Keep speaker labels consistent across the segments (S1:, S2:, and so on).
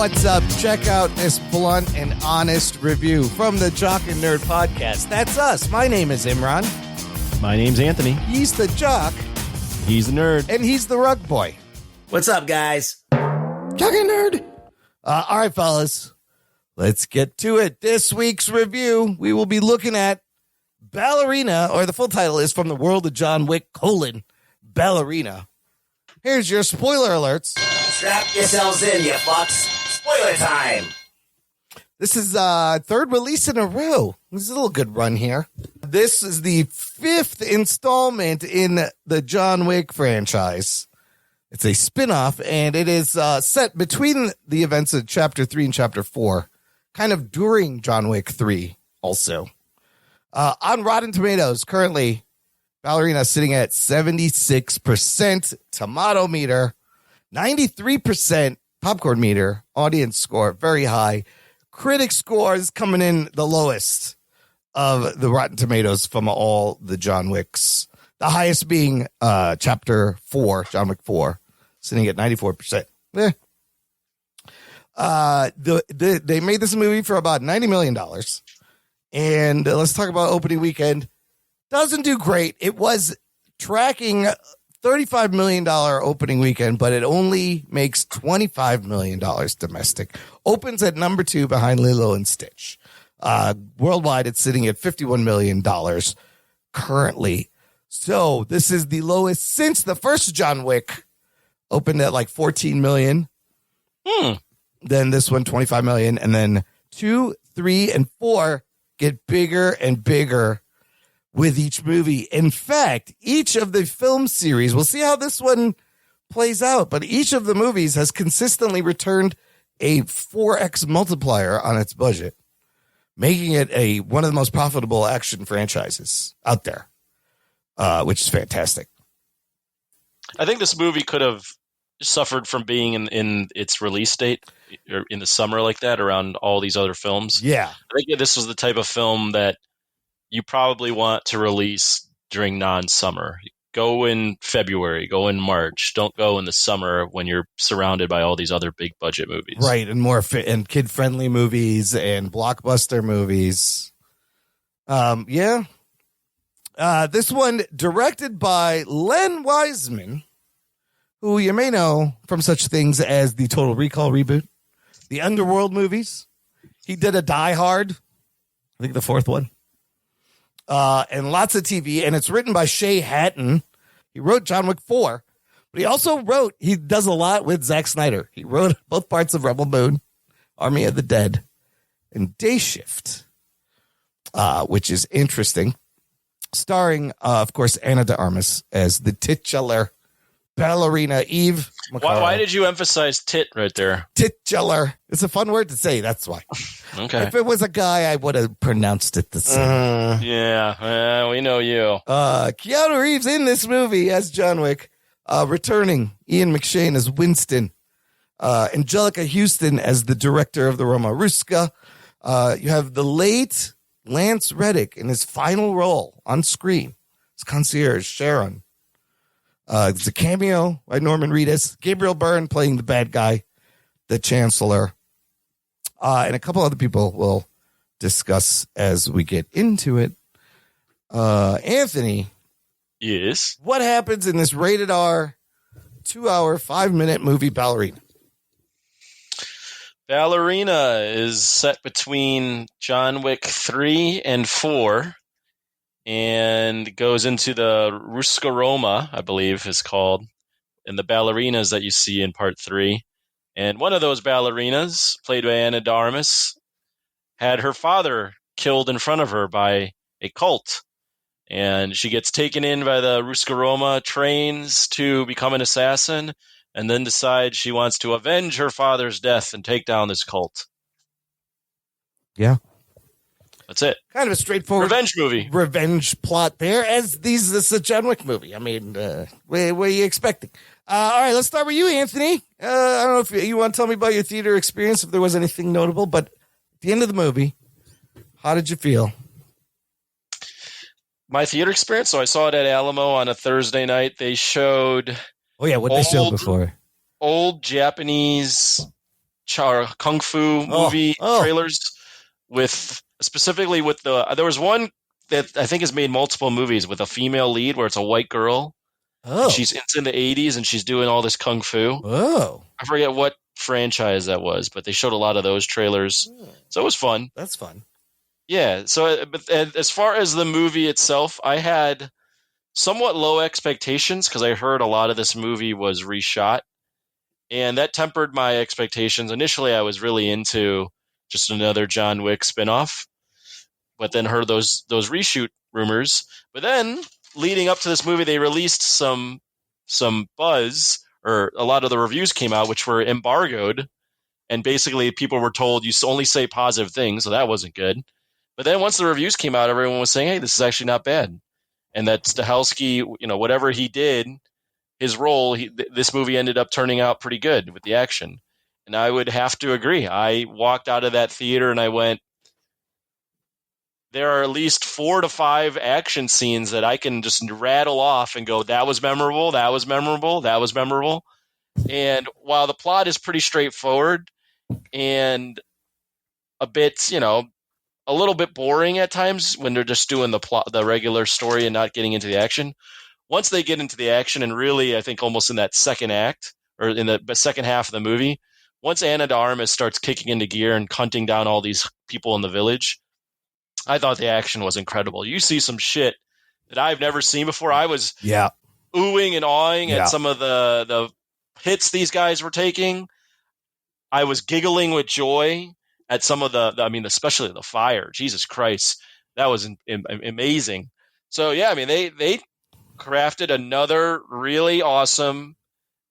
S1: What's up? Check out this blunt and honest review from the Jock and Nerd Podcast. That's us. My name is Imran.
S2: My name's Anthony.
S1: He's the jock.
S2: He's the nerd.
S1: And he's the rug boy.
S3: What's up, guys?
S1: Jock and Nerd. All right, fellas. Let's get to it. This week's review, we will be looking at Ballerina, or the full title is From the World of John Wick, Ballerina. Here's your spoiler alerts.
S3: Strap yourselves in, you fucks. Spoiler time.
S1: This is third release in a row. This is a little good run here. This is the fifth installment in the John Wick franchise. It's a spin-off, and it is set between the events of Chapter 3 and Chapter 4, kind of during John Wick 3 also. On Rotten Tomatoes, currently, Ballerina is sitting at 76% tomato meter, 93% popcorn meter, audience score, very high. Critic scores coming in the lowest of the Rotten Tomatoes from all the John Wicks. The highest being Chapter 4, John Wick 4, sitting at 94%. They made this movie for about $90 million. And let's talk about opening weekend. Doesn't do great. It was tracking $35 million opening weekend, but it only makes $25 million domestic. Opens at number 2 behind Lilo and Stitch. Worldwide, it's sitting at $51 million currently. So this is the lowest since the first John Wick opened at like 14 million. Then this one, 25 million. And then 2, 3, and 4 get bigger and bigger with each movie. In fact, each of the film series, we'll see how this one plays out, but each of the movies has consistently returned a 4x multiplier on its budget, making it one of the most profitable action franchises out there, which is fantastic.
S4: I think this movie could have suffered from being in its release date or in the summer like that around all these other films.
S1: Yeah.
S4: I think this was the type of film that you probably want to release during non-summer. Go in February, go in March. Don't go in the summer when you're surrounded by all these other big budget movies.
S1: Right, and more and kid-friendly movies and blockbuster movies. This one directed by Len Wiseman, who you may know from such things as the Total Recall reboot, the Underworld movies. He did a Die Hard, I think the fourth one. And lots of TV, and it's written by Shay Hatton. He wrote John Wick 4, but he does a lot with Zack Snyder. He wrote both parts of Rebel Moon, Army of the Dead, and Day Shift, which is interesting. Starring, of course, Ana de Armas as the titular Ballerina Eve.
S4: Why did you emphasize tit right there?
S1: Titular. It's a fun word to say. That's why.
S4: Okay.
S1: If it was a guy, I would have pronounced it the same.
S4: We know you.
S1: Keanu Reeves in this movie as John Wick. Returning Ian McShane as Winston. Angelica Houston as the director of the Roma Ruska. You have the late Lance Reddick in his final role on screen. His concierge, Sharon. It's a cameo by Norman Reedus. Gabriel Byrne playing the bad guy, the Chancellor. And a couple other people we'll discuss as we get into it. Anthony.
S4: Yes?
S1: What happens in this rated R 2-hour, 5-minute movie Ballerina?
S4: Ballerina is set between John Wick 3 and 4 and goes into the Ruska Roma, I believe is called, and the ballerinas that you see in part 3. And one of those ballerinas, played by Ana de Armas, had her father killed in front of her by a cult. And she gets taken in by the Ruska Roma, trains to become an assassin, and then decides she wants to avenge her father's death and take down this cult.
S1: Yeah.
S4: That's it.
S1: Kind of a straightforward revenge plot there, as this is a John Wick movie. I mean, what are you expecting? All right, let's start with you, Anthony. I don't know if you want to tell me about your theater experience, if there was anything notable, but at the end of the movie, how did you feel?
S4: My theater experience? So I saw it at Alamo on a Thursday night. They showed...
S1: Oh, yeah, what they showed before.
S4: Old Japanese kung fu movie trailers specifically with there was one that I think has made multiple movies with a female lead where it's a white girl.
S1: Oh,
S4: It's in the 80s and she's doing all this kung fu.
S1: Oh,
S4: I forget what franchise that was, but they showed a lot of those trailers. So it was fun.
S1: That's fun.
S4: Yeah. So, but as far as the movie itself, I had somewhat low expectations because I heard a lot of this movie was reshot, and that tempered my expectations. Initially, I was really into just another John Wick spinoff, but then heard those reshoot rumors. But then, leading up to this movie, they released some buzz, or a lot of the reviews came out, which were embargoed, and basically people were told you only say positive things, so that wasn't good. But then once the reviews came out, everyone was saying, hey, this is actually not bad. And that Stahelski, whatever he did, his role, this movie ended up turning out pretty good with the action. And I would have to agree. I walked out of that theater and I went, there are at least 4 to 5 action scenes that I can just rattle off and go, that was memorable, that was memorable, that was memorable. And while the plot is pretty straightforward and a bit, a little bit boring at times when they're just doing the regular story and not getting into the action. Once they get into the action, and really, I think almost in that second act or in the second half of the movie, once Ana de Armas starts kicking into gear and hunting down all these people in the village, I thought the action was incredible. You see some shit that I've never seen before. I was oohing and awing at some of the hits these guys were taking. I was giggling with joy at some of especially the fire. Jesus Christ, that was amazing. So yeah, they crafted another really awesome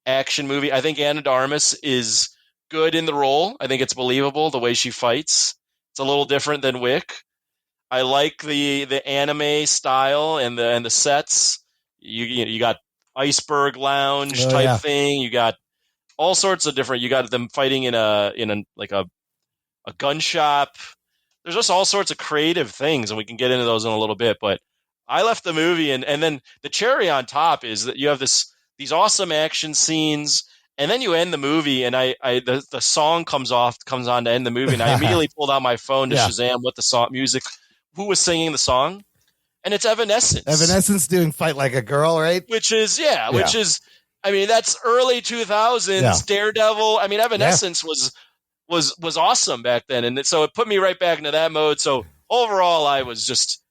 S4: action movie. I think Ana de Armas is good in the role. I think it's believable the way she fights. It's a little different than Wick. I like the anime style and the sets. You got iceberg lounge type thing. You got all sorts of different. You got them fighting in a gun shop. There's just all sorts of creative things, and we can get into those in a little bit. But I left the movie, and then the cherry on top is that you have these awesome action scenes, and then you end the movie, and the song comes on to end the movie, and I immediately pulled out my phone to Shazam what the song music, who was singing the song, and it's Evanescence.
S1: Evanescence doing "Fight Like a Girl," right?
S4: Which is that's early 2000s Daredevil. Evanescence was awesome back then, and so it put me right back into that mode. So overall, I was just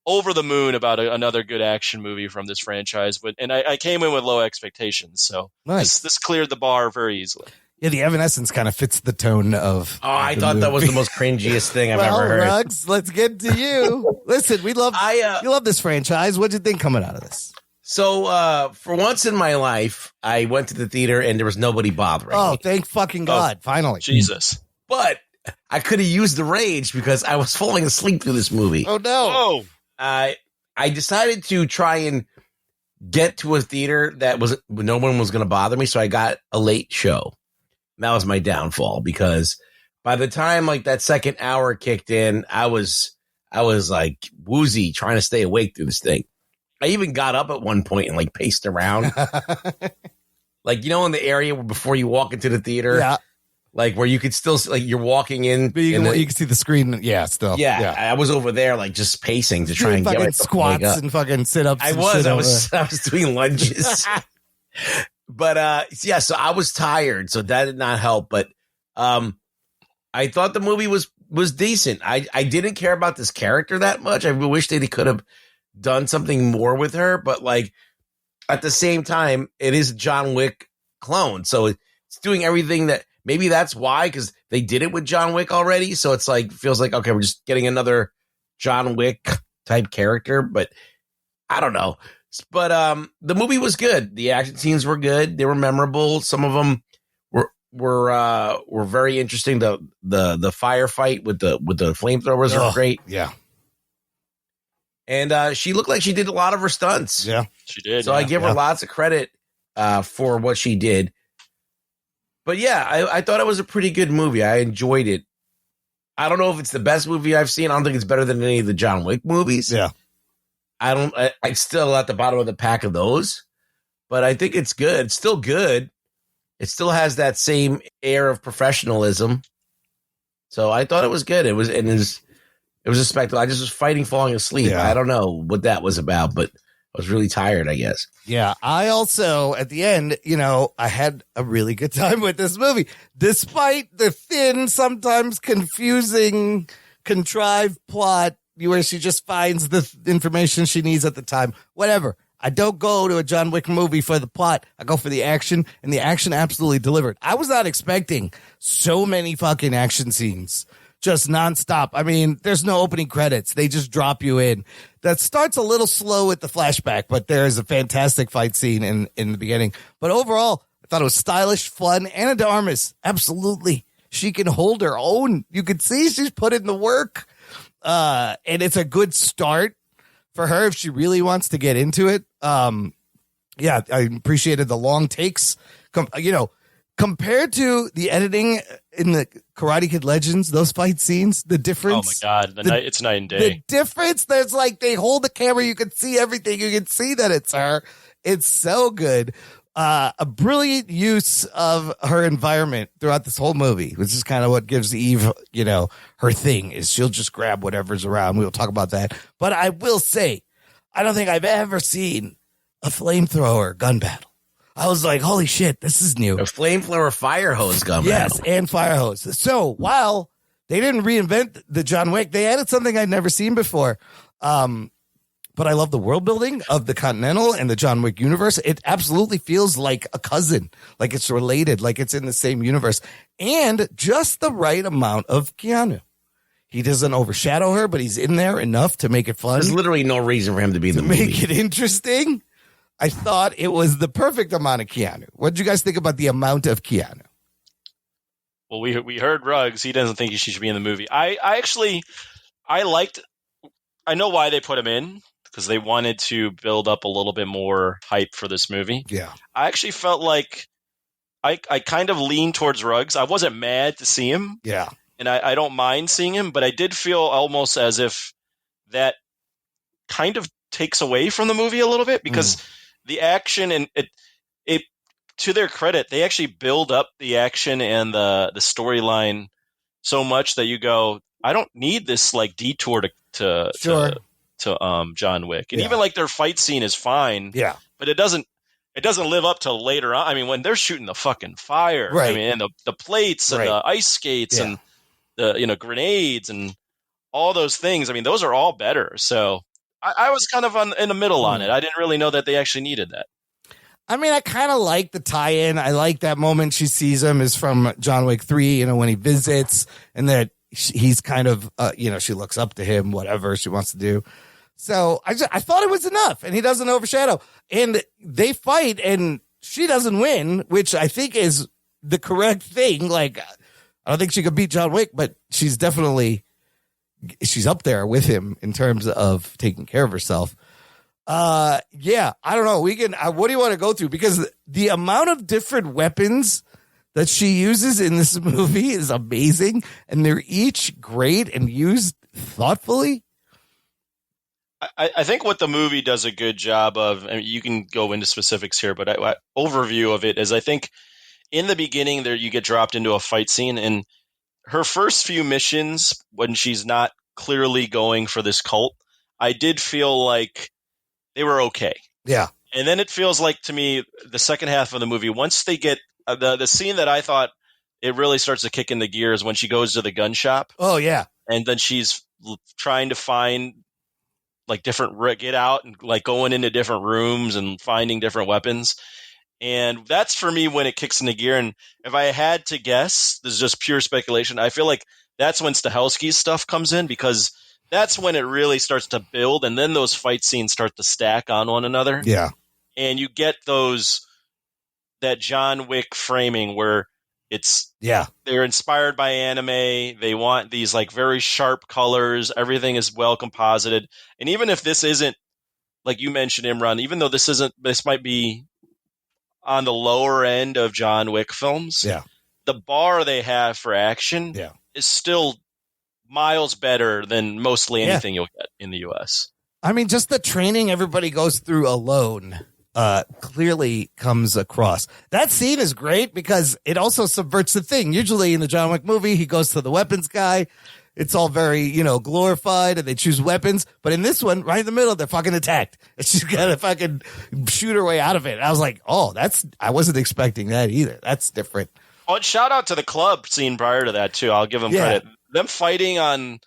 S4: over the moon about another good action movie from this franchise. And I came in with low expectations, so this cleared the bar very easily.
S1: Yeah, the Evanescence kind of fits the tone of.
S5: Oh, I thought that was the most cringiest thing I've ever heard.
S1: Ruggs, let's get to you. Listen, you love this franchise. What'd you think coming out of this?
S5: So, for once in my life, I went to the theater and there was nobody bothering me.
S1: Oh, thank fucking God. Finally.
S4: Jesus.
S5: But I could have used the rage because I was falling asleep through this movie.
S1: Oh, no.
S4: Oh.
S5: I decided to try and get to a theater that no one was going to bother me. So I got a late show. And that was my downfall because by the time that second hour kicked in, I was like woozy trying to stay awake through this thing. I even got up at one point and paced around. In the area where before you walk into the theater.
S1: Yeah.
S5: Where you could still you're walking in.
S1: But you can see the screen. Yeah, still.
S5: Yeah. I was over there just pacing to try and get
S1: squats and fucking sit-ups.
S5: I was doing lunges. But so I was tired, so that did not help. But I thought the movie was decent. I didn't care about this character that much. I wish they could have done something more with her, but at the same time, it is a John Wick clone, so it's doing everything that. Maybe that's why, because they did it with John Wick already. So it's feels like, okay, we're just getting another John Wick type character, but I don't know. But the movie was good. The action scenes were good. They were memorable. Some of them were very interesting. The firefight with the flamethrowers were great.
S1: Yeah.
S5: And she looked like she did a lot of her stunts.
S1: Yeah,
S4: she did.
S5: So I give her lots of credit for what she did. But yeah, I thought it was a pretty good movie. I enjoyed it. I don't know if it's the best movie I've seen. I don't think it's better than any of the John Wick movies.
S1: Yeah.
S5: I'm still at the bottom of the pack of those, but I think it's good. It's still good. it still has that same air of professionalism. So I thought it was good. It was a spectacle. I just was fighting falling asleep.
S1: Yeah.
S5: I don't know what that was about, but I was really tired, I guess.
S1: Yeah, I also, at the end, I had a really good time with this movie, despite the thin, sometimes confusing, contrived plot where she just finds the information she needs at the time. Whatever. I don't go to a John Wick movie for the plot. I go for the action, and the action absolutely delivered. I was not expecting so many fucking action scenes. Just nonstop. I mean, there's no opening credits. They just drop you in. That starts a little slow with the flashback, but there is a fantastic fight scene in the beginning. But overall, I thought it was stylish, fun. Ana de Armas, absolutely. She can hold her own. You can see she's put in the work. And it's a good start for her if she really wants to get into it. Yeah, I appreciated the long takes. Compared to the editing in the Karate Kid Legends, those fight scenes, the difference.
S4: Oh my God, it's night and day.
S1: The difference, there's like they hold the camera, you can see everything, you can see that it's her. It's so good. A brilliant use of her environment throughout this whole movie, which is kind of what gives Eve, her thing is she'll just grab whatever's around. We'll talk about that. But I will say, I don't think I've ever seen a flamethrower gun battle. I was like, holy shit, this is new.
S5: A flamethrower fire hose gun battle.
S1: Yes, and fire hose. So while they didn't reinvent the John Wick, they added something I'd never seen before. But I love the world building of the Continental and the John Wick universe. It absolutely feels like a cousin, like it's related, like it's in the same universe. And just the right amount of Keanu. He doesn't overshadow her, but he's in there enough to make it fun.
S5: There's literally no reason for him to be in the movie.
S1: Make it interesting. I thought it was the perfect amount of Keanu. What did you guys think about the amount of Keanu?
S4: Well, we heard Ruggs. He doesn't think she should be in the movie. I know why they put him in, because they wanted to build up a little bit more hype for this movie.
S1: Yeah.
S4: I actually felt like I kind of leaned towards Ruggs. I wasn't mad to see him.
S1: Yeah.
S4: And I don't mind seeing him, but I did feel almost as if that kind of takes away from the movie a little bit, because the action and it to their credit, they actually build up the action and the storyline so much that you go, I don't need this like detour to John Wick. And even like their fight scene is fine.
S1: Yeah.
S4: But it doesn't live up to later on. I mean, when they're shooting the fucking fire,
S1: right.
S4: I mean, and the plates and the ice skates and the grenades and all those things. I mean, those are all better. So I was kind of in the middle on it. I didn't really know that they actually needed that.
S1: I mean, I kind of like the tie-in. I like that moment she sees him is from John Wick 3, when he visits, and that he's kind of, she looks up to him, whatever she wants to do. So I thought it was enough, and he doesn't overshadow. And they fight, and she doesn't win, which I think is the correct thing. Like, I don't think she could beat John Wick, but she's up there with him in terms of taking care of herself. Yeah, I don't know. We can, what do you want to go through? Because the amount of different weapons that she uses in this movie is amazing, and they're each great and used thoughtfully.
S4: I think what the movie does a good job of, I mean, you can go into specifics here, but overview of it is, I think in the beginning there you get dropped into a fight scene, and her first few missions when she's not clearly going for this cult, I did feel like they were okay.
S1: Yeah.
S4: And then it feels like to me the second half of the movie, once they get the scene that I thought it really starts to kick into gear is when she goes to the gun shop.
S1: Oh yeah.
S4: And then she's trying to find like get out and like going into different rooms and finding different weapons. And that's for me when it kicks into gear. And if I had to guess, this is just pure speculation, I feel like that's when Stahelski's stuff comes in, because that's when it really starts to build. And then those fight scenes start to stack on one another.
S1: Yeah.
S4: And you get that John Wick framing where they're inspired by anime. They want these like very sharp colors. Everything is well composited. And even if this isn't, like you mentioned, Imran, even though this might be on the lower end of John Wick films, the bar they have for action is still miles better than mostly anything you'll get in the U.S.
S1: I mean, just the training everybody goes through alone clearly comes across. That scene is great because it also subverts the thing. Usually in the John Wick movie, he goes to the weapons guy. It's all very, glorified, and they choose weapons. But in this one, right in the middle, they're fucking attacked. And she's got to fucking shoot her way out of it. I was like, I wasn't expecting that either. That's different.
S4: Oh, shout out to the club scene prior to that, too. I'll give them credit. Them fighting on,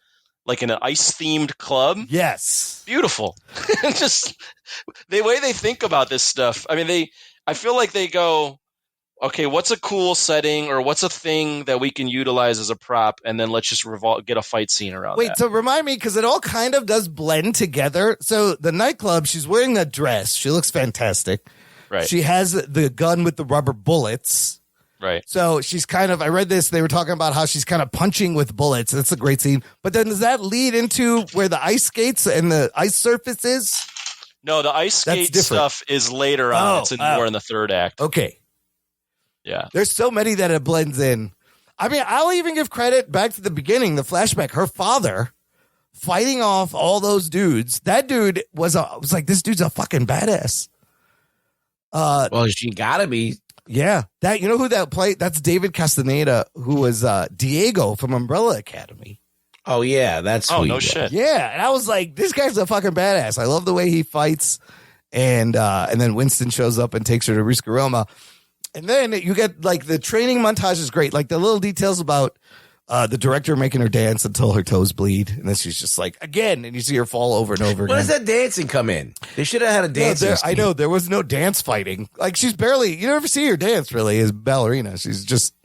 S4: like, an ice-themed club.
S1: Yes.
S4: Beautiful. Just the way they think about this stuff. I mean, I feel like they go, okay, what's a cool setting or what's a thing that we can utilize as a prop, and then let's just get a fight scene around that.
S1: Wait, so remind me, because it all kind of does blend together. So the nightclub, she's wearing a dress. She looks fantastic.
S4: Right.
S1: She has the gun with the rubber bullets.
S4: Right.
S1: So she's kind of, I read this, they were talking about how she's kind of punching with bullets. That's a great scene. But then does that lead into where the ice skates and the ice surface is?
S4: No, the ice skate stuff is later on. It's more in the third act.
S1: Okay.
S4: Yeah.
S1: There's so many that it blends in. I mean, I'll even give credit back to the beginning, the flashback. Her father fighting off all those dudes. That dude was like, this dude's a fucking badass.
S5: Well, she gotta be.
S1: Yeah. That, who that played? That's David Castaneda, who was Diego from Umbrella Academy.
S5: Oh, yeah. That's
S4: no shit.
S1: Yeah. And I was like, this guy's a fucking badass. I love the way he fights. And then Winston shows up and takes her to Riscaroma. And then you get, like, the training montage is great. Like, the little details about the director making her dance until her toes bleed. And then she's just like, again, and you see her fall over and over again.
S5: When does that dancing come in? They should have had a dance.
S1: I know. There was no dance fighting. Like, she's barely, you never see her dance, really, as Ballerina. She's just.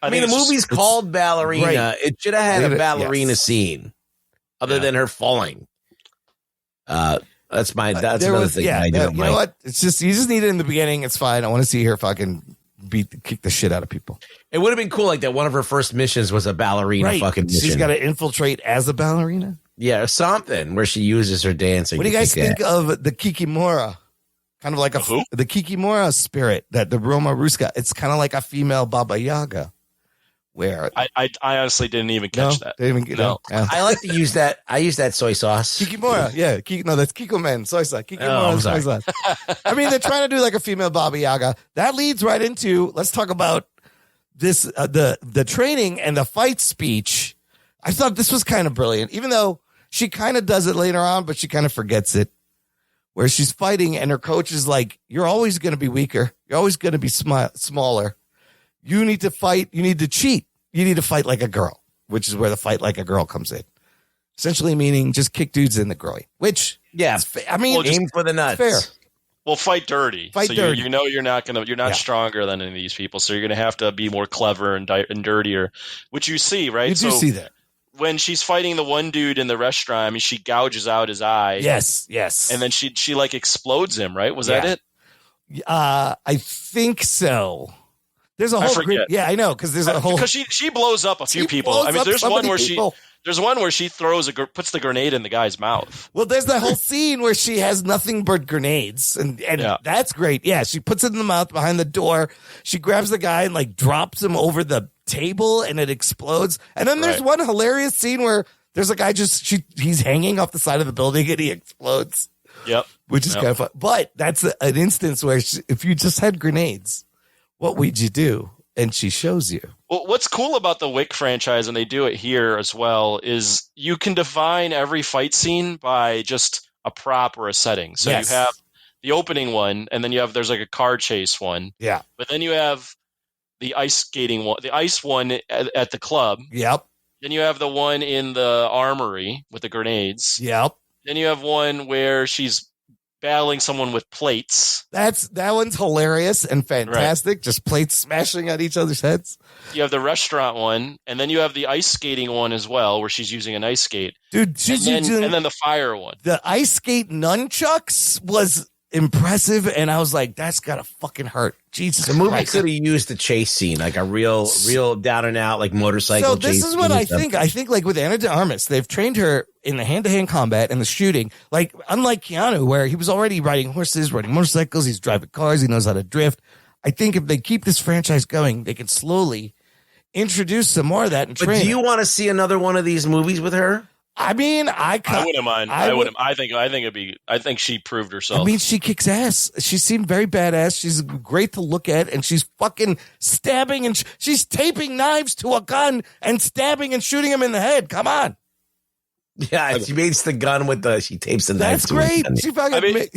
S5: I mean, the movie's called Ballerina. Right. It should have had a ballerina scene other than her falling. That's another thing. You know
S1: what? It's just, you just need it in the beginning. It's fine. I want to see her fucking kick the shit out of people.
S5: It would have been cool, like that. One of her first missions was a ballerina fucking mission.
S1: She's got to infiltrate as a ballerina.
S5: Yeah, or something where she uses her dancing.
S1: What do you guys think of the Kikimora? Kind of like the Kikimora spirit, that the Roma Ruska. It's kind of like a female Baba Yaga. Where
S4: I honestly didn't even catch that.
S1: Yeah.
S5: I like to use that. I use that soy sauce.
S1: Kikimora, yeah. That's Kikomen soy sauce. Kikimora soy sauce. I mean, they're trying to do like a female Baba Yaga. That leads right into, let's talk about this, the training and the fight speech. I thought this was kind of brilliant, even though she kind of does it later on, but she kind of forgets it. Where she's fighting and her coach is like, you're always going to be weaker. You're always going to be smaller. You need to fight. You need to cheat. You need to fight like a girl, which is where the fight like a girl comes in. Essentially meaning just kick dudes in the groin, which, I mean,
S5: aim for the nuts.
S1: Fair.
S4: Well, fight dirty.
S1: Fight dirty.
S4: You're not stronger than any of these people. So you're going to have to be more clever and dirtier, which you see, right?
S1: You do see that.
S4: When she's fighting the one dude in the restaurant, I mean, she gouges out his eye.
S1: Yes.
S4: And then she like explodes him, right? Was that it?
S1: I think so. There's a whole group. Yeah, I know, because there's a whole.
S4: Because she blows up a few people. I mean, there's one where she puts the grenade in the guy's mouth.
S1: Well, there's that whole scene where she has nothing but grenades, and that's great. Yeah, she puts it in the mouth behind the door. She grabs the guy and like drops him over the table, and it explodes. And then there's one hilarious scene where there's a guy he's hanging off the side of the building and he explodes.
S4: Yep,
S1: which is kind of fun. But that's an instance where if you just had grenades, what would you do? And she shows you.
S4: Well, what's cool about the Wick franchise, and they do it here as well, is you can define every fight scene by just a prop or a setting. So you have the opening one, and then there's like a car chase one.
S1: Yeah.
S4: But then you have the ice skating one, the ice one at the club.
S1: Yep.
S4: Then you have the one in the armory with the grenades.
S1: Yep.
S4: Then you have one where she's battling someone with plates.
S1: That one's hilarious and fantastic. Right. Just plates smashing at each other's heads.
S4: You have the restaurant one, and then you have the ice skating one as well, where she's using an ice skate.
S1: Dude,
S4: and then the fire one.
S1: The ice skate nunchucks was impressive, and I was like, that's gotta fucking hurt. Jesus,
S5: the movie could have used the chase scene, like a real down and out, like motorcycle.
S1: So this is what I think. I think like with Ana de Armas, they've trained her in the hand-to-hand combat and the shooting. Like unlike Keanu, where he was already riding horses, riding motorcycles, he's driving cars, he knows how to drift. I think if they keep this franchise going, they can slowly introduce some more of that and train.
S5: But do you want to see another one of these movies with her?
S1: I mean,
S4: I wouldn't mind. I wouldn't. I think it'd be. I think she proved herself.
S1: I mean, she kicks ass. She seemed very badass. She's great to look at, and she's fucking stabbing and she's taping knives to a gun and stabbing and shooting him in the head. Come on.
S5: Yeah, she makes the gun with she tapes the knife.
S1: That's great. She fucking.
S4: I mean,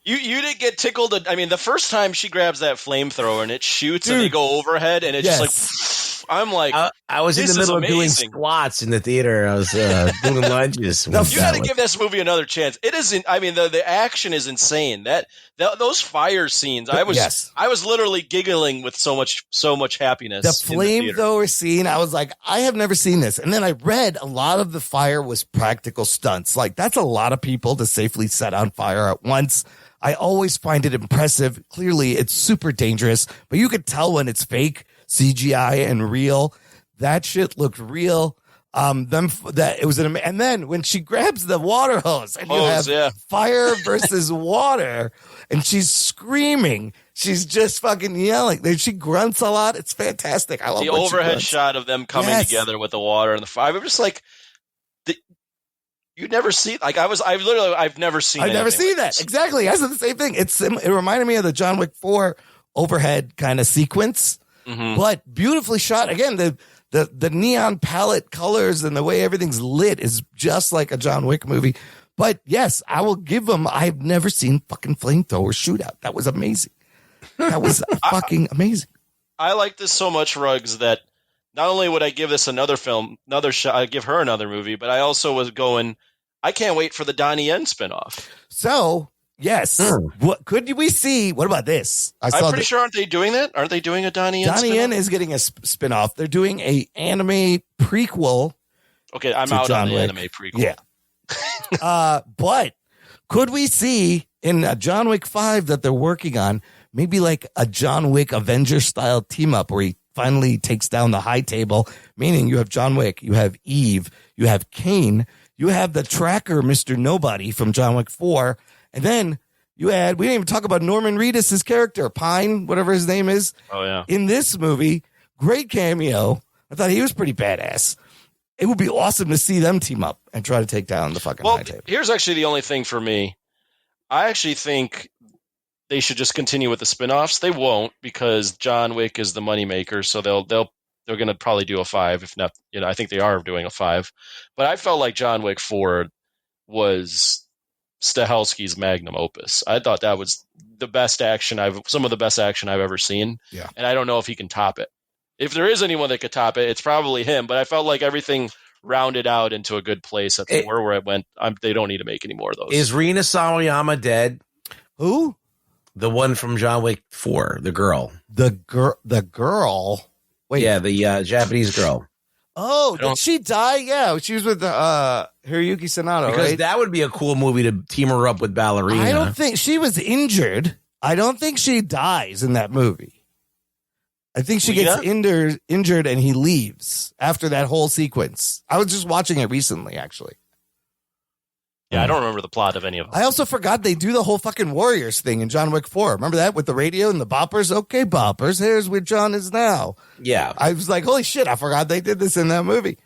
S4: you didn't get tickled. I mean, the first time she grabs that flamethrower and it shoots and they go overhead and it's just like. I'm like,
S5: I was in the middle of doing squats in the theater. I was doing lunges.
S4: You got to give this movie another chance. It isn't. I mean, the action is insane. Those fire scenes, I was literally giggling with so much happiness.
S1: The flamethrower scene, I was like, I have never seen this. And then I read a lot of the fire was practical stunts. Like that's a lot of people to safely set on fire at once. I always find it impressive. Clearly, it's super dangerous, but you could tell when it's fake. CGI and real. That shit looked real. And then when she grabs the water hose and you have fire versus water and she's screaming, she's just fucking yelling. She grunts a lot. It's fantastic. I love
S4: the overhead shot of them coming together with the water and the fire. I'm just like, you never see like I've never seen. I've never seen that.
S1: Exactly. I said the same thing. It reminded me of the John Wick 4 overhead kind of sequence. Mm-hmm. But beautifully shot. Again, the neon palette colors and the way everything's lit is just like a John Wick movie. But yes, I will give them. I've never seen fucking flamethrower shootout. That was amazing. That was fucking amazing.
S4: I like this so much, Ruggs, that not only would I give this another film, another shot, I'd give her another movie, but I also was going, I can't wait for the Donnie Yen spinoff.
S1: So. Yes. What could we see? What about this?
S4: I'm pretty sure, aren't they doing that? Aren't they doing a Donnie Yen?
S1: Donnie Yen is getting a spinoff. They're doing a anime prequel.
S4: Okay, I'm out on the anime prequel.
S1: Yeah. But could we see in John Wick 5 that they're working on maybe like a John Wick Avenger style team up where he finally takes down the high table, meaning you have John Wick, you have Eve, you have Kane, you have the tracker, Mr. Nobody from John Wick 4. And then we didn't even talk about Norman Reedus' character, Pine, whatever his name is.
S4: Oh, yeah.
S1: In this movie, great cameo. I thought he was pretty badass. It would be awesome to see them team up and try to take down the fucking high table.
S4: Here's actually the only thing for me. I actually think they should just continue with the spinoffs. They won't because John Wick is the moneymaker, so they're going to probably do a 5. If not, I think they are doing a 5. But I felt like John Wick 4 was Stahelski's magnum opus. I thought that was the best action some of the best action I've ever seen.
S1: Yeah. And
S4: I don't know if he can top it. If there is anyone that could top it, it's probably him. But I felt like everything rounded out into a good place at where it went. They don't need to make any more of those.
S5: Is Rina Sawayama dead?
S1: Who?
S5: The one from John Wick 4, the girl.
S1: The girl. Wait.
S5: Yeah, the Japanese girl.
S1: Oh, did she die? Yeah, she was with Hiroyuki Sanada,
S5: because
S1: right?
S5: that would be a cool movie to team her up with Ballerina.
S1: I don't think she was injured. I don't think she dies in that movie. I think she gets injured and he leaves after that whole sequence. I was just watching it recently, actually.
S4: Yeah, I don't remember the plot of any of them.
S1: I also forgot they do the whole fucking Warriors thing in John Wick 4. Remember that with the radio and the boppers? Okay, boppers, here's where John is now.
S5: Yeah.
S1: I was like, holy shit, I forgot they did this in that movie.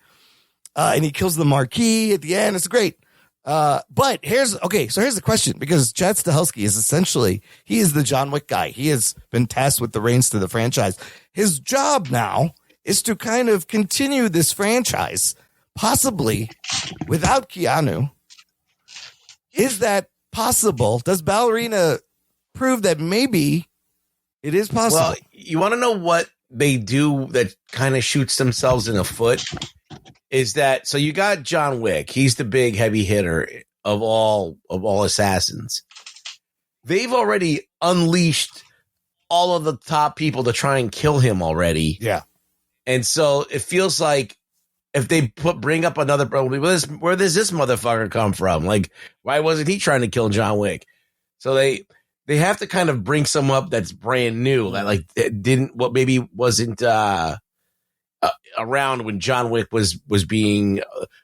S1: And he kills the Marquis at the end. It's great. But here's the question, because Chad Stahelski is essentially, he is the John Wick guy. He has been tasked with the reins to the franchise. His job now is to kind of continue this franchise, possibly without Keanu. Is that possible? Does Ballerina prove that maybe it is possible?
S5: Well, you want to know what they do that kind of shoots themselves in the foot? Is that, so you got John Wick. He's the big heavy hitter of all assassins. They've already unleashed all of the top people to try and kill him already.
S1: Yeah.
S5: And so it feels like if they bring up another problem, where does this motherfucker come from? Like, why wasn't he trying to kill John Wick? So they have to kind of bring some up that's brand new, that maybe wasn't around when John Wick was being,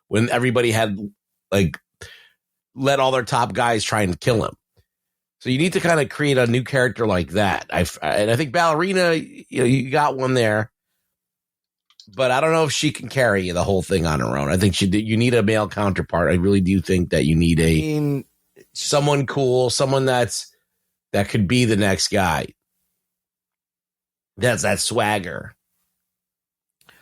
S5: when everybody had let all their top guys try and kill him. So you need to kind of create a new character like that. And I think Ballerina, you got one there. but I don't know if she can carry the whole thing on her own. I think you need a male counterpart. I really do think that you need someone cool, someone that could be the next guy. That's that swagger.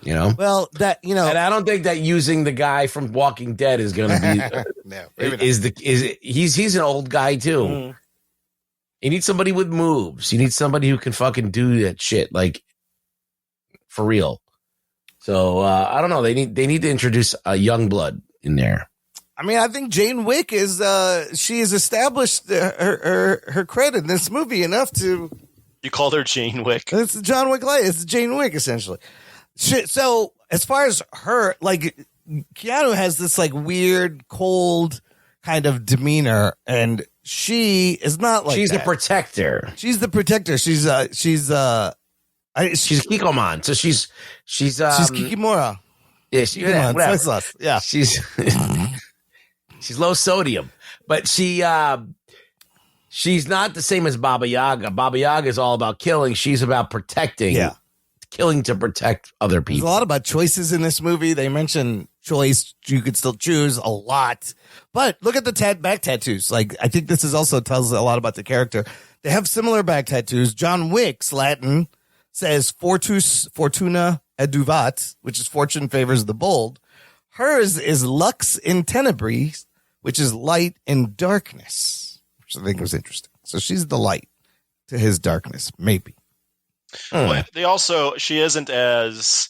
S1: Well, and
S5: I don't think that using the guy from Walking Dead is going to be
S1: no,
S5: he's an old guy too.
S1: Mm.
S5: You need somebody with moves. You need somebody who can fucking do that shit, like, for real. So I don't know. They need to introduce a young blood in there.
S1: I mean, I think Jane Wick she has established her credit in this movie enough to.
S4: You called her Jane Wick.
S1: It's John Wick Light. It's Jane Wick essentially. So as far as her, like, Keanu has this like weird, cold kind of demeanor, and she is not like.
S5: She's
S1: that.
S5: a protector.
S1: She's the protector. She's
S5: Kikoman. So she's
S1: Kikimora.
S5: Yeah,
S1: Soy sauce. Yeah.
S5: She's low sodium, but she's not the same as Baba Yaga. Baba Yaga is all about killing. She's about protecting.
S1: Yeah.
S5: Killing to protect other people.
S1: There's a lot about choices in this movie. They mention choice. You could still choose a lot. But look at the back tattoos. Like, I think this is also tells a lot about the character. They have similar back tattoos. John Wick's Latin says fortuna eduvat, which is fortune favors the bold. Hers is lux in tenebris, which is light in darkness, which I think was interesting. So she's the light to his darkness, maybe.
S4: Well, she isn't as,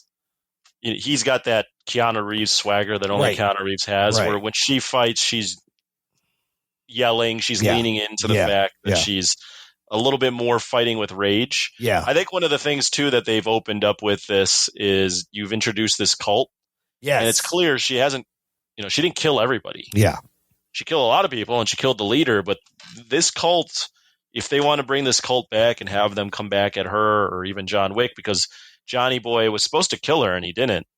S4: he's got that Keanu Reeves swagger that only Keanu Reeves has, where when she fights, she's yelling, she's leaning into the fact that she's a little bit more fighting with rage.
S1: Yeah.
S4: I think one of the things too that they've opened up with this is you've introduced this cult.
S1: Yes.
S4: And it's clear she hasn't, she didn't kill everybody.
S1: Yeah.
S4: She killed a lot of people and she killed the leader, but this cult, if they want to bring this cult back and have them come back at her or even John Wick, because Johnny Boy was supposed to kill her and he didn't.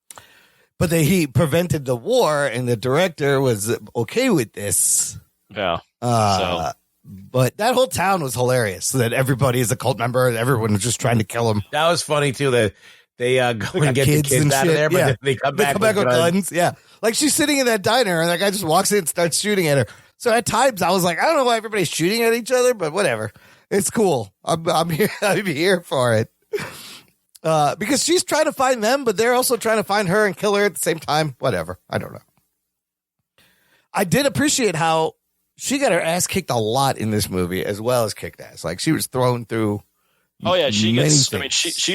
S1: But he prevented the war and the director was okay with this.
S4: Yeah.
S1: But that whole town was hilarious. So that everybody is a cult member and everyone was just trying to kill him.
S5: That was funny too. That they go and get the kids out of there, but they come back with guns.
S1: Yeah. Like she's sitting in that diner and that guy just walks in and starts shooting at her. So at times I was like, I don't know why everybody's shooting at each other, but whatever. It's cool. I'm here. I'm here for it. Because she's trying to find them, but they're also trying to find her and kill her at the same time. Whatever. I don't know. I did appreciate how she got her ass kicked a lot in this movie, as well as kicked ass. Like she was thrown through.
S4: Oh yeah, she's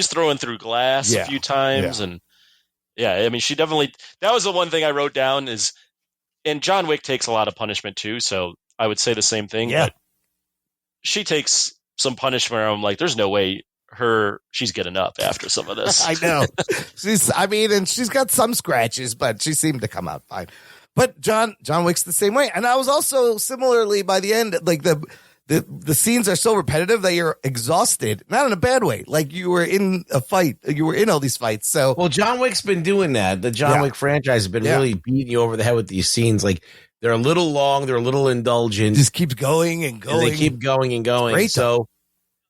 S4: throwing through glass a few times, and she definitely. That was the one thing I wrote down is. And John Wick takes a lot of punishment too, so I would say the same thing.
S1: Yeah.
S4: But she takes some punishment. I'm like, there's no way she's getting up after some of this.
S1: I know. And she's got some scratches, but she seemed to come out fine. But John Wick's the same way. And I was also similarly by the end, like the scenes are so repetitive that you're exhausted, not in a bad way. Like you were in a fight, you were in all these fights. So,
S5: well, John Wick's been doing that. The John Wick franchise has been really beating you over the head with these scenes. Like they're a little long, they're a little indulgent.
S1: Just keeps going and going.
S5: And they keep going and going.
S1: Great,
S5: so,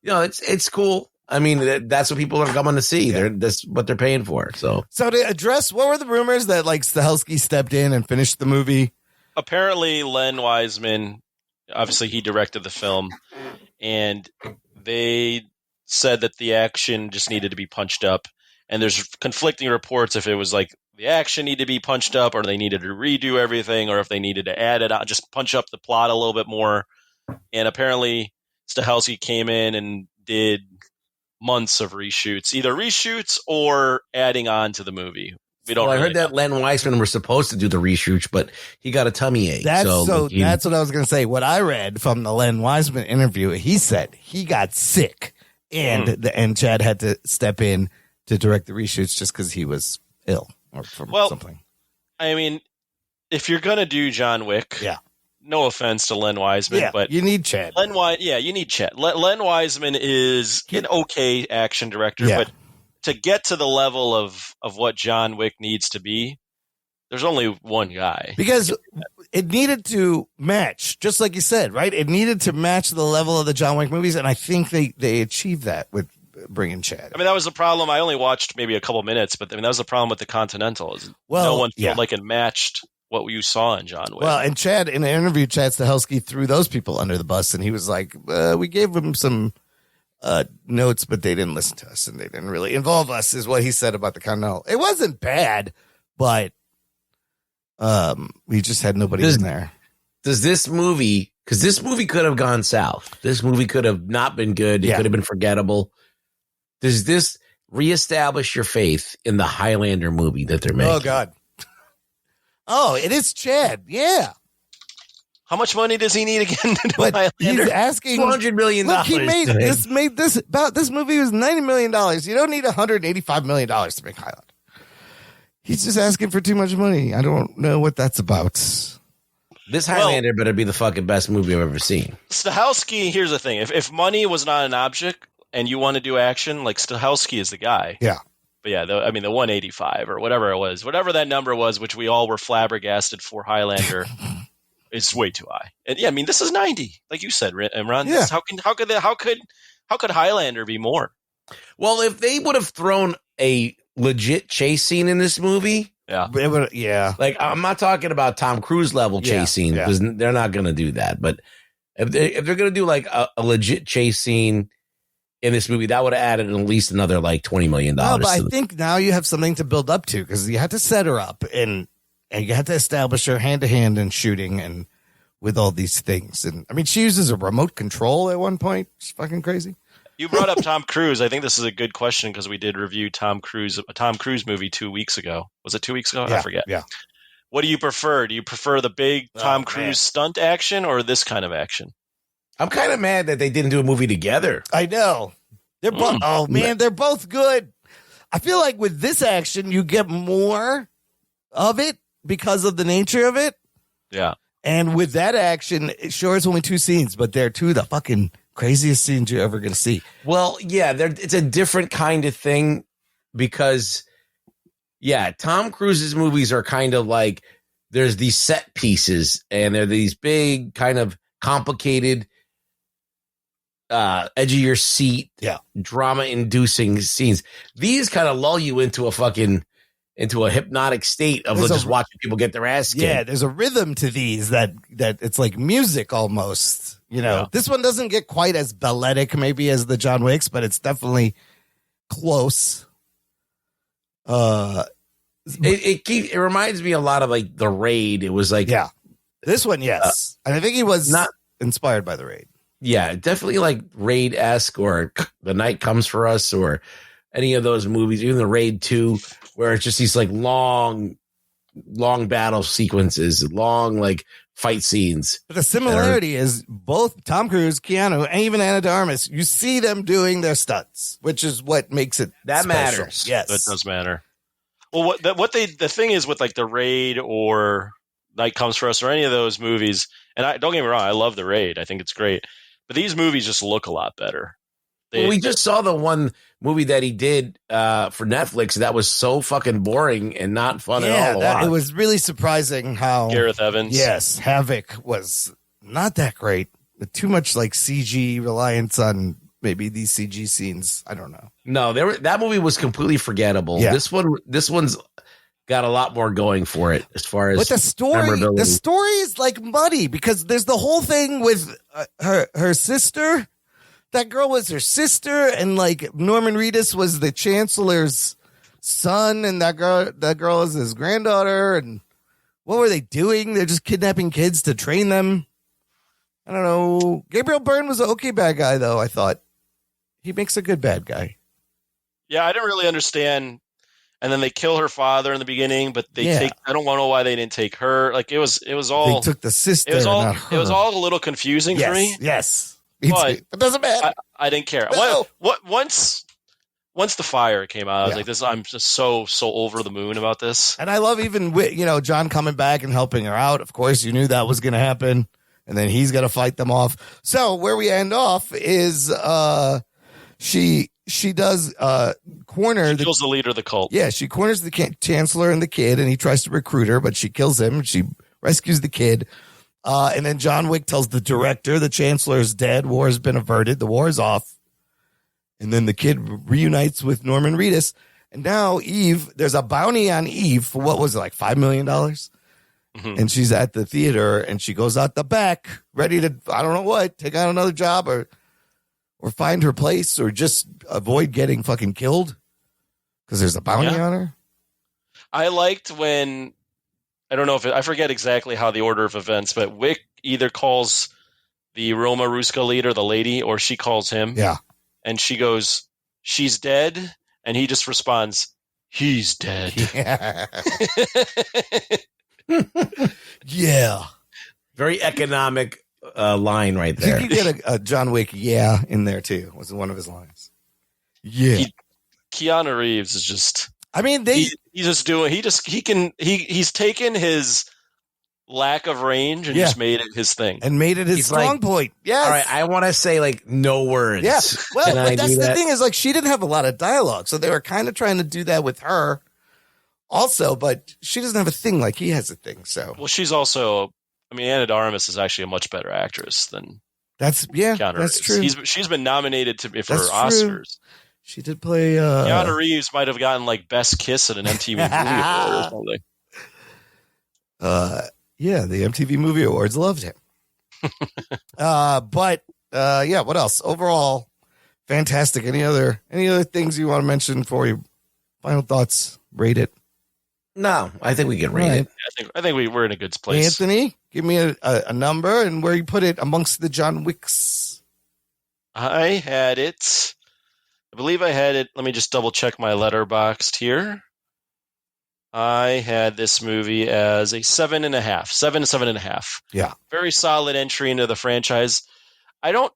S5: it's cool. I mean, that's what people are coming to see. That's what they're paying for. So
S1: to address, what were the rumors that like Stahelski stepped in and finished the movie?
S4: Apparently, Len Wiseman. Obviously, he directed the film, and they said that the action just needed to be punched up. And there's conflicting reports if it was like the action needed to be punched up, or they needed to redo everything, or if they needed to add it out, just punch up the plot a little bit more. And apparently, Stahelski came in and did months of reshoots, either reshoots or adding on to the movie.
S5: I heard that Len Wiseman was supposed to do the reshoots, but he got a tummy ache.
S1: That's what I was going to say. What I read from the Len Wiseman interview, he said he got sick and Chad had to step in to direct the reshoots just because he was ill or from something.
S4: I mean, if you're going to do John Wick, no offense to Len Wiseman, but
S1: you need Chad.
S4: You need Chad. Len Wiseman is an okay action director, but to get to the level of what John Wick needs to be, there's only one guy.
S1: Because it needed to match, just like you said, right? It needed to match the level of the John Wick movies, and I think they achieved that with bringing Chad.
S4: I mean, that was the problem. I only watched maybe a couple minutes, but I mean, that was the problem with the Continental. Is no one felt like it matched what you saw in John Wick.
S1: Well, and Chad, in an interview, Chad Stahelski threw those people under the bus, and he was like, we gave them some notes, but they didn't listen to us, and they didn't really involve us, is what he said about the Continental. It wasn't bad, but we just had nobody in there.
S5: Does this movie, because this movie could have gone south. This movie could have not been good. It could have been forgettable. Does this reestablish your faith in the Highlander movie that they're making?
S1: Oh, God. Oh, it is Chad. Yeah.
S4: How much money does he need again to do
S1: But
S4: Highlander?
S1: he's asking
S5: $200 million.
S1: Look, he made this movie was $90 million. You don't need $185 million to make Highlander. He's just asking for too much money. I don't know what that's about.
S5: This Highlander better be the fucking best movie I've ever seen.
S4: Stahelski, here's the thing. If money was not an object and you want to do action, like Stahelski is the guy.
S1: Yeah.
S4: But yeah, the 185 or whatever it was, whatever that number was, which we all were flabbergasted for Highlander, is way too high. And yeah, I mean, this is 90, like you said, Imran.
S1: Yeah.
S4: How could Highlander be more?
S5: Well, if they would have thrown a legit chase scene in this movie,
S1: Yeah.
S5: like I'm not talking about Tom Cruise level chase scene because they're not going to do that. But if they're going to do like a legit chase scene in this movie, that would have added at least another like $20 million.
S1: No, but I think now you have something to build up to because you had to set her up and you had to establish her hand to hand and shooting and with all these things. And I mean, she uses a remote control at one point. It's fucking crazy.
S4: You brought up Tom Cruise. I think this is a good question because we did review a Tom Cruise movie 2 weeks ago. Was it 2 weeks ago?
S1: Yeah,
S4: I forget.
S1: Yeah.
S4: What do you prefer? Do you prefer the big Tom Cruise stunt action or this kind of action?
S5: I'm kind of mad that they didn't do a movie together.
S1: I know. They're both. Oh man, they're both good. I feel like with this action, you get more of it because of the nature of it.
S4: Yeah.
S1: And with that action, sure, it's only 2 scenes, but they're 2 of the fucking craziest scenes you're ever going to see.
S5: Well, yeah, it's a different kind of thing because, yeah, Tom Cruise's movies are kind of like there's these set pieces and they're these big kind of complicated edge of your seat, drama inducing scenes. These kind of lull you into a hypnotic state of just watching people get their ass kicked.
S1: Yeah, there's a rhythm to these that it's like music almost. You know, This one doesn't get quite as balletic maybe as the John Wicks, but it's definitely close.
S5: It reminds me a lot of like The Raid. It was like
S1: this one, yes, and I think he was not inspired by The Raid.
S5: Yeah, definitely like Raid-esque or The Night Comes for Us or any of those movies, even The Raid 2, where it's just these like long battle sequences, long like fight scenes.
S1: But the similarity is both Tom Cruise, Keanu, and even Ana de Armas, you see them doing their stunts, which is what makes it
S5: that
S1: special.
S5: matters.
S1: Yes,
S4: that does matter. Well, the thing is with like The Raid or Night Comes for Us or any of those movies, and don't get me wrong, I love The Raid. I think it's great. But these movies just look a lot better.
S5: We just saw the one movie that he did for Netflix that was so fucking boring and not fun at all.
S1: It was really surprising how
S4: Gareth Evans.
S1: Yes, Havoc was not that great. Too much like CG reliance on maybe these CG scenes. I don't know.
S5: No, that movie was completely forgettable.
S1: Yeah.
S5: This one's got a lot more going for it as far as
S1: but the story is like muddy because there's the whole thing with her sister. That girl was her sister, and like Norman Reedus was the chancellor's son, and that girl is his granddaughter. And what were they doing? They're just kidnapping kids to train them. I don't know. Gabriel Byrne was an okay bad guy, though. I thought he makes a good bad guy.
S4: Yeah, I didn't really understand. And then they kill her father in the beginning, but they take. I don't know why they didn't take her. Like it was all.
S1: They took the sister.
S4: It was all.
S1: Not her.
S4: It was all a little confusing for me.
S1: Yes,
S4: but
S1: it doesn't matter.
S4: I didn't care.
S1: No.
S4: Once the fire came out, I was like, "This." I'm just so over the moon about this.
S1: And I love even John coming back and helping her out. Of course, you knew that was going to happen, and then he's going to fight them off. So where we end off is she does corner.
S4: She kills the leader of the cult.
S1: Yeah, she corners the chancellor and the kid, and he tries to recruit her, but she kills him. She rescues the kid. And then John Wick tells the director the chancellor is dead. War has been averted. The war is off. And then the kid reunites with Norman Reedus. And now Eve, there's a bounty on Eve for what was it, like $5 million? And she's at the theater and she goes out the back ready to, I don't know what, take on another job or find her place or just avoid getting fucking killed because there's a bounty on her.
S4: I liked when, I don't know if I forget exactly how the order of events, but Wick either calls the Roma Ruska leader, the lady, or she calls him.
S1: Yeah.
S4: And she goes, she's dead. And he just responds, he's dead.
S1: Yeah. Yeah.
S5: Very economic line right there.
S1: You could get a John Wick in there too. Was one of his lines. Yeah.
S4: Keanu Reeves is just,
S1: I mean,
S4: he's taken his lack of range and just made it his thing.
S1: And made it his strong point. Yes.
S5: All right, I want to say like no words.
S1: Yeah. Well,
S5: but
S1: that's the thing is like she didn't have a lot of dialogue. So they were kind of trying to do that with her also, but she doesn't have a thing like he has a thing. So
S4: well, she's also, I mean, Anna de Armas is actually a much better actress than
S1: Keanu Reeves. True.
S4: She's been nominated for Oscars. True.
S1: She did play
S4: Keanu Reeves might have gotten like best kiss at an MTV movie award or something.
S1: Yeah, the MTV Movie Awards loved him. But what else? Overall, fantastic. Any other things you want to mention for your final thoughts? Rate it.
S5: No, I think we can rate it.
S4: I think we're in a good place.
S1: Anthony, give me a number and where you put it amongst the John Wicks.
S4: I believe I had it. Let me just double check my letterboxd here. I had this movie as a 7.5, 7 to 7.5.
S1: Yeah.
S4: Very solid entry into the franchise. Rating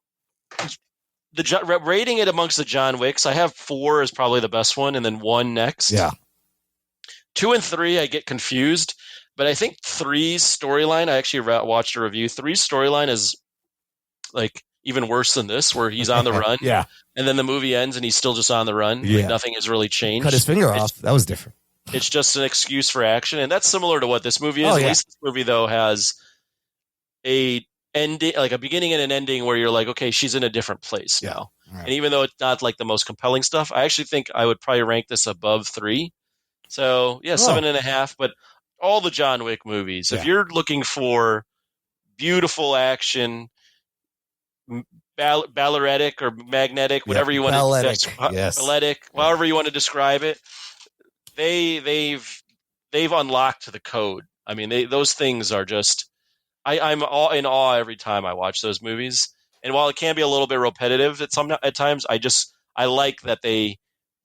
S4: it amongst the John Wicks, I have 4 as probably the best one and then 1 next.
S1: Yeah.
S4: 2 and 3, I get confused, but I think 3's storyline, I actually watched a review. 3's storyline is like even worse than this, where he's on the run.
S1: Yeah.
S4: And then the movie ends and he's still just on the run.
S1: Yeah.
S4: Like nothing has really changed.
S1: Cut his finger off. That was different.
S4: It's just an excuse for action, and that's similar to what this movie is.
S1: Oh,
S4: At
S1: yeah.
S4: least this movie, though, has a ending, like a beginning and an ending, where you're like, okay, she's in a different place now.
S1: Right.
S4: And even though it's not like the most compelling stuff, I actually think I would probably rank this above 3. So 7.5. But all the John Wick movies, if you're looking for beautiful action, balleretic or magnetic, whatever you want
S1: balletic,
S4: to balletic, however you want to describe it. They've unlocked the code. I mean, those things are just. I'm in awe every time I watch those movies. And while it can be a little bit repetitive at times, I like that the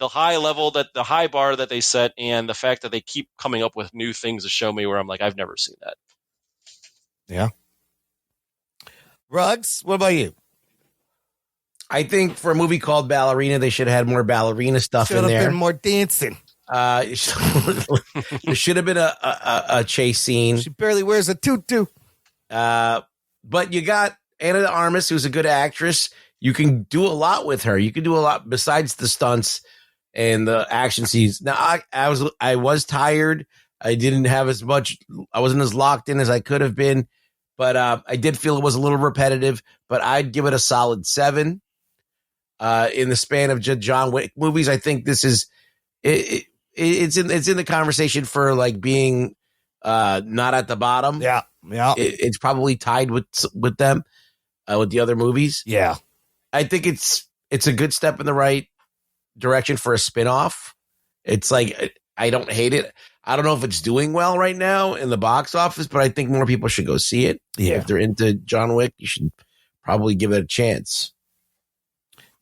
S4: high bar that they set, and the fact that they keep coming up with new things to show me where I'm like, I've never seen that.
S1: Yeah. Ruggs, what about you?
S5: I think for a movie called Ballerina, they should have had more ballerina stuff in there.
S1: Should have been more dancing.
S5: There should have been a chase scene.
S1: She barely wears a tutu.
S5: But you got Anna de Armas, who's a good actress. You can do a lot with her. You can do a lot besides the stunts and the action scenes. Now, I was tired. I didn't have as much. I wasn't as locked in as I could have been. But I did feel it was a little repetitive. But I'd give it a solid 7. In the span of John Wick movies, I think this is it's in the conversation for like being not at the bottom.
S1: Yeah.
S5: It's probably tied with them with the other movies.
S1: Yeah,
S5: I think it's a good step in the right direction for a spinoff. It's like I don't hate it. I don't know if it's doing well right now in the box office, but I think more people should go see it.
S1: Yeah,
S5: if they're into John Wick, you should probably give it a chance.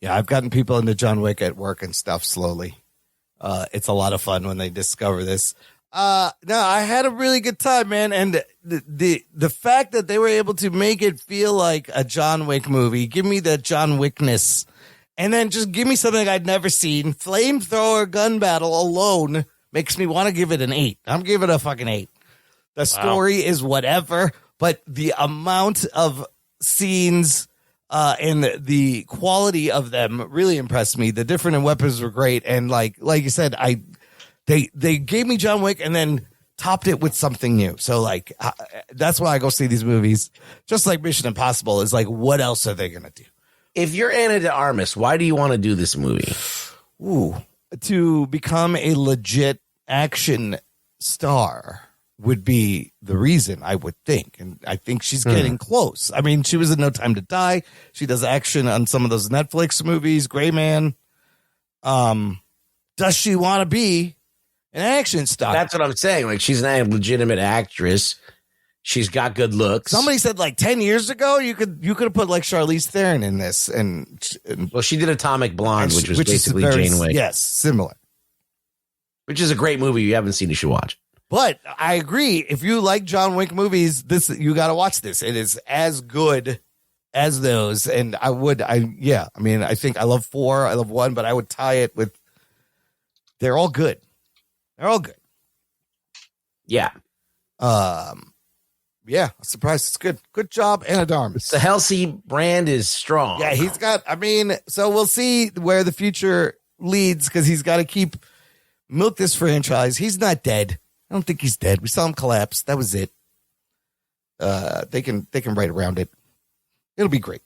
S1: Yeah, I've gotten people into John Wick at work and stuff slowly. It's a lot of fun when they discover this. No, I had a really good time, man. And the fact that they were able to make it feel like a John Wick movie, give me the John Wickness, and then just give me something I'd never seen. Flamethrower gun battle alone makes me want to give it an 8. I'm giving it a fucking 8. The story is whatever, but the amount of scenes and the quality of them really impressed me. The different weapons were great, and like you said, they gave me John Wick and then topped it with something new. So that's why I go see these movies. Just like Mission Impossible is like, what else are they gonna do?
S5: If you're Anna de Armas, why do you want to do this movie?
S1: Ooh, to become a legit action star would be the reason, I would think. And I think she's getting close. I mean, she was in No Time to Die. She does action on some of those Netflix movies, Gray Man. Does she want to be an action star?
S5: That's what I'm saying. Like, she's not a legitimate actress. She's got good looks.
S1: Somebody said like 10 years ago, you could have put like Charlize Theron in this. And
S5: well, she did Atomic Blonde, which was basically
S1: very,
S5: Janeway.
S1: Yes, similar.
S5: Which is a great movie. You haven't seen, you should watch.
S1: But I agree. If you like John Wick movies, you got to watch this. It is as good as those. And I think I love 4. I love 1, but I would tie it with, they're all good. They're all good.
S5: Yeah.
S1: Yeah. I'm surprised it's good. Good job, Anna de Armas.
S5: The Halsey brand is strong.
S1: Yeah, he's got, so we'll see where the future leads because he's got to milk this franchise. He's not dead. I don't think he's dead. We saw him collapse. That was it. They can write around it. It'll be great.